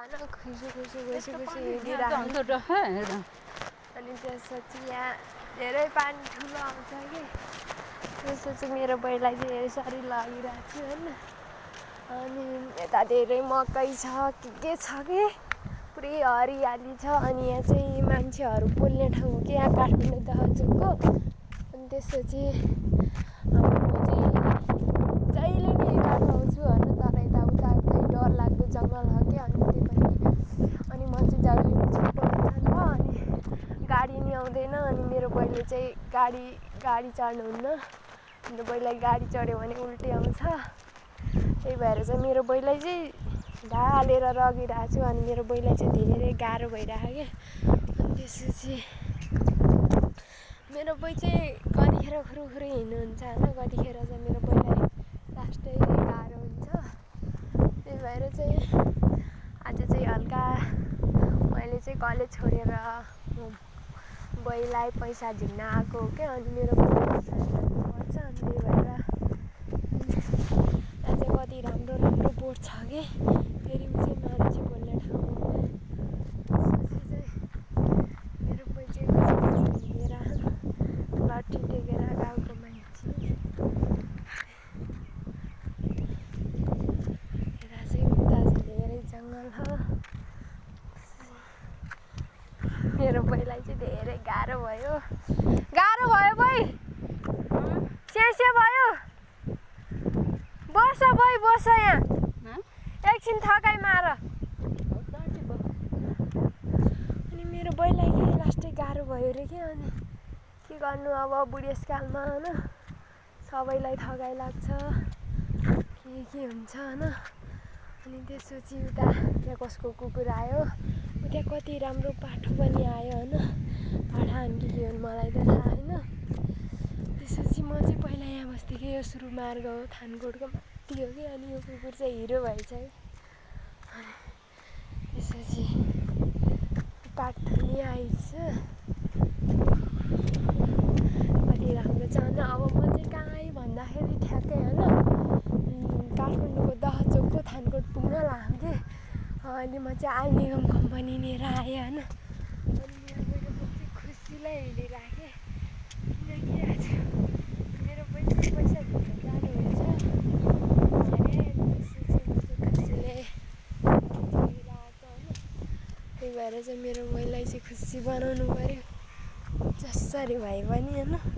अनि त्यसपछि यहाँ धेरै पानी ठुलो आउँछ कि त्यसपछि मेरो बैलाई चाहिँ यसरी लगिरहेको छु होइन। अनि यता धेरै मकै छ के छ कि पुरै हरियाली छ। अनि यहाँ चाहिँ मान्छेहरू बोल्ने ठाउँ हो कि यहाँ काठमाडौँ दहचोकको। अनि त्यसपछि म चाहिँ जहिले नि यता आउँछु होइन, तर यताउता चाहिँ डरलाग्दो जङ्गल हो कि। अनि त्यही पनि अनि म चाहिँ जहिले नि छिटो हुन्छ नि त, अनि गाडी नि आउँदैन। अनि मेरो बैले चाहिँ गाडी चढ्नुहुन्न, मेरो बैलाई गाडी चढ्यो भने उल्टी आउँछ। त्यही भएर चाहिँ मेरो बैलाई चाहिँ ढालेर लगिरहेको छु। अनि मेरो बैलाई चाहिँ धेरै गाह्रो भइरहेको क्या। अनि त्यसपछि मेरो बै चाहिँ कतिखेर खुरुखुरु हिँड्नुहुन्छ होइन, कतिखेर चाहिँ मेरो बैलाई लास्टै गाह्रो हुन्छ। त्यही भएर चाहिँ आज चाहिँ हल्का मैले चाहिँ कलेज छोडेर बैलाई पैसा झिक्न आएको हो क्या। अनि मेरो पर्छ। अनि त्यही भएर यहाँ चाहिँ कति राम्रो बोट छ कि, फेरि ऊ चाहिँ मान्छे बोल्ने ठाउँ हो क्या। त्यसपछि चाहिँ मेरो बै चाहिँ हिँडेर लट्ठी टेकेर गाउँको मान्छे। यता चाहिँ उता चाहिँ धेरै जङ्गल हो। मेरो बैलाई चाहिँ धेरै गाह्रो भयो बै, स्यास्या भयो। बस बै बस, यहाँ एकछिन थकाइ मार। अनि मेरो बैलाई के लास्टै गाह्रो भयो अरे कि। अनि के गर्नु अब बुढेसकालमा होइन, सबैलाई थकाइ लाग्छ के हुन्छ होइन। अनि त्यसपछि उता त्यहाँ कसको कुकुर आयो, त्यहाँ कति राम्रो पाठो पनि आयो होइन। पाठान के हुन् मलाई त थाहा होइन। त्यसपछि म चाहिँ पहिला यहाँ बस्थेँ कि, यो सुरु मार्ग हो, थानकोटको माथि हो कि। अनि यो कुकुर चाहिँ हिरो भएछ कि। अनि त्यसपछि पाठनी आइछ, कति राम्रो छ होइन। अब म चाहिँ कहाँ आएँ भन्दाखेरि ठ्याक्कै होइन काठमाडौँको दहचोकको थानकोट पुग्न लाग्थेँ। अनि म चाहिँ आल निगम कम्पनी लिएर आएँ होइन। अनि मेरो बैले म चाहिँ खुसीलाई हिँडिराखेँ, किनकि आज मेरो बैले पैसा झिक्न जानुहुन्छ अरे। त्यसपछि म चाहिँ खुसीले हिँडिरहेको होइन। त्यही भएर चाहिँ मेरो बैलाई चाहिँ खुसी बनाउनु पऱ्यो जसरी भए पनि होइन।